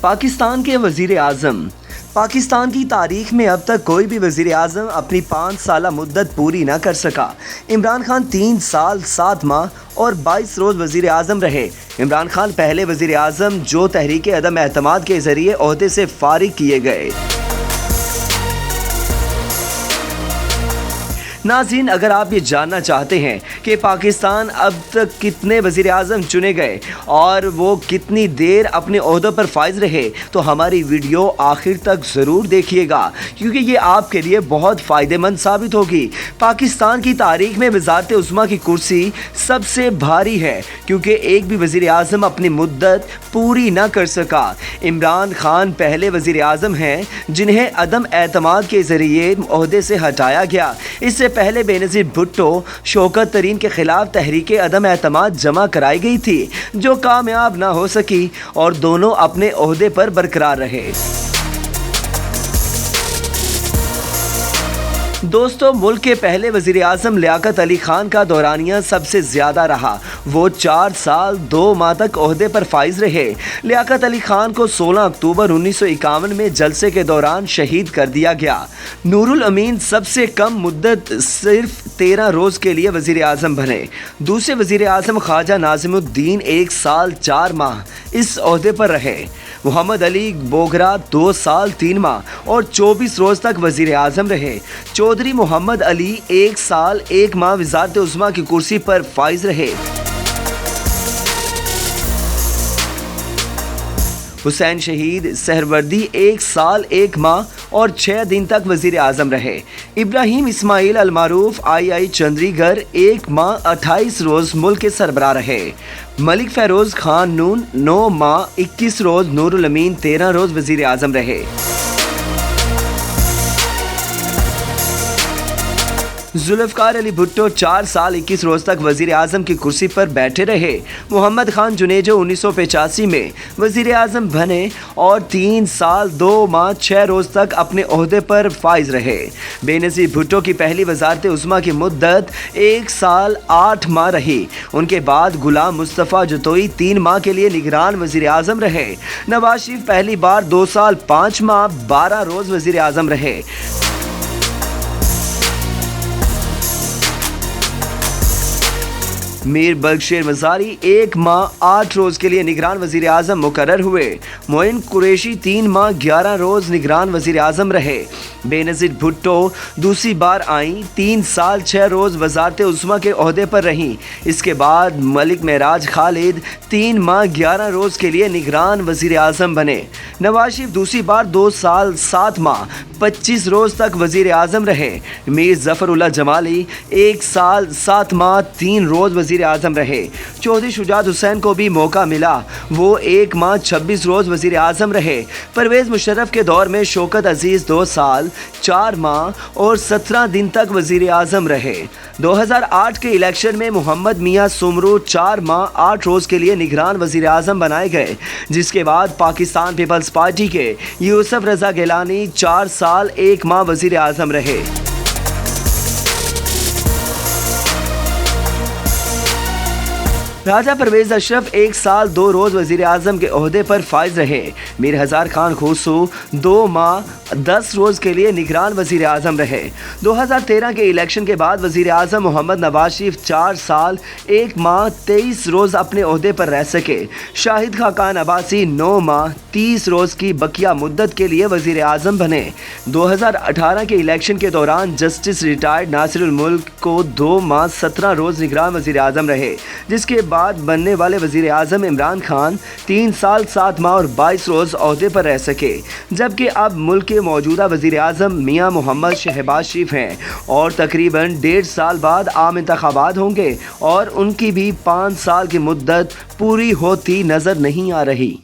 پاکستان کے وزیر اعظم۔ پاکستان کی تاریخ میں اب تک کوئی بھی وزیر اعظم اپنی 5 سالہ مدت پوری نہ کر سکا۔ عمران خان 3 سال 7 ماہ اور 22 روز وزیر اعظم رہے۔ عمران خان پہلے وزیر اعظم جو تحریک عدم اعتماد کے ذریعے عہدے سے فارغ کیے گئے۔ ناظرین، اگر آپ یہ جاننا چاہتے ہیں کہ پاکستان اب تک کتنے وزیر اعظم چنے گئے اور وہ کتنی دیر اپنے عہدوں پر فائز رہے تو ہماری ویڈیو آخر تک ضرور دیکھیے گا، کیونکہ یہ آپ کے لیے بہت فائدہ مند ثابت ہوگی۔ پاکستان کی تاریخ میں وزارت عظمیٰ کی کرسی سب سے بھاری ہے، کیونکہ ایک بھی وزیر اعظم اپنی مدت پوری نہ کر سکا۔ عمران خان پہلے وزیر اعظم ہیں جنہیں عدم اعتماد کے ذریعے عہدے سے ہٹایا گیا۔ اس سے پہلے بے نظیر بھٹو شوکت ترین کے خلاف تحریک عدم اعتماد جمع کرائی گئی تھی، جو کامیاب نہ ہو سکی اور دونوں اپنے عہدے پر برقرار رہے۔ دوستو، ملک کے پہلے وزیر اعظم لیاقت علی خان کا دورانیہ سب سے زیادہ رہا۔ وہ 4 سال 2 ماہ تک عہدے پر فائز رہے۔ لیاقت علی خان کو 16 اکتوبر 1951 میں جلسے کے دوران شہید کر دیا گیا۔ نور الامین سب سے کم مدت صرف 13 روز کے لیے وزیر اعظم بنے۔ دوسرے وزیر اعظم خواجہ ناظم الدین 1 سال 4 ماہ اس عہدے پر رہے۔ محمد علی بوگرا 2 سال 3 ماہ اور 24 روز تک وزیر اعظم رہے۔ چودھری محمد علی 1 سال 1 ماہ وزارت عظمیٰ کی کرسی پر فائز رہے۔ حسین شہید سہروردی 1 سال 1 ماہ اور 6 دن تک وزیر اعظم رہے۔ ابراہیم اسماعیل المعروف آئی چندری گڑھ 1 ماہ 28 روز ملک کے سربراہ رہے۔ ملک فیروز خان نون 9 ماہ 21 روز، نور الامین 13 روز وزیر اعظم رہے۔ ذوالفقار علی بھٹو 4 سال 21 روز تک وزیر اعظم کی کرسی پر بیٹھے رہے۔ محمد خان جنیجو 1985 میں وزیر اعظم بنے اور 3 سال 2 ماہ 6 روز تک اپنے عہدے پر فائز رہے۔ بے نظیر بھٹو کی پہلی وزارت عظمیٰ کی مدت 1 سال 8 ماہ رہی۔ ان کے بعد غلام مصطفیٰ جتوئی 3 ماہ کے لیے نگران وزیر اعظم رہے۔ نواز شریف پہلی بار 2 سال 5 ماہ 12 روز وزیر اعظم رہے۔ میر بخشیر مزاری 1 ماہ 8 روز کے لیے نگران وزیر اعظم مقرر ہوئے۔ معین قریشی 3 ماہ 11 روز نگران وزیر اعظم رہے۔ بے نظیر بھٹو دوسری بار آئیں، 3 سال 6 روز وزارت عظمیٰ کے عہدے پر رہیں۔ اس کے بعد ملک معراج خالد 3 ماہ 11 روز کے لیے نگران وزیر اعظم بنے۔ نواز شریف دوسری بار 2 سال 7 ماہ 25 روز تک وزیر اعظم رہے۔ میر ظفر اللہ جمالی 1 سال 7 ماہ 3 روز وزیر اعظم رہے۔ چودھری شجاعت حسین کو بھی موقع ملا، وہ 1 ماہ 26 روز وزیر اعظم رہے۔ پرویز مشرف کے دور میں شوکت عزیز 2 سال 4 ماہ اور 17 دن تک وزیر اعظم رہے۔ 2008 کے الیکشن میں محمد میاں سمرو 4 ماہ 8 روز کے لیے نگران وزیر اعظم بنائے گئے، جس کے بعد پاکستان پیپلز پارٹی کے یوسف رضا گیلانی 4 سال 1 ماہ وزیر اعظم رہے۔ راجہ پرویز اشرف 1 سال 2 روز وزیر اعظم کے عہدے پر فائز رہے۔ میر ہزار خان کھوسو 2 ماہ 10 روز کے لیے نگران وزیر اعظم رہے۔ 2013 کے الیکشن کے بعد وزیر اعظم محمد نواز شریف 4 سال 1 ماہ 23 روز اپنے عہدے پر رہ سکے۔ شاہد خاقان عباسی 9 ماہ 30 روز کی بقیہ مدت کے لیے وزیر اعظم بنے۔ 2018 کے الیکشن کے دوران جسٹس ریٹائرڈ ناصر الملک کو 2 ماہ 17 روز نگران وزیر اعظم رہے، جس کے بعد بننے والے وزیر اعظم عمران خان 3 سال 7 ماہ اور 22 روز عہدے پر رہ سکے، جبکہ اب ملک کے موجودہ وزیر اعظم میاں محمد شہباز شریف ہیں اور تقریباً 1.5 سال بعد عام انتخابات ہوں گے اور ان کی بھی 5 سال کی مدت پوری ہوتی نظر نہیں آ رہی۔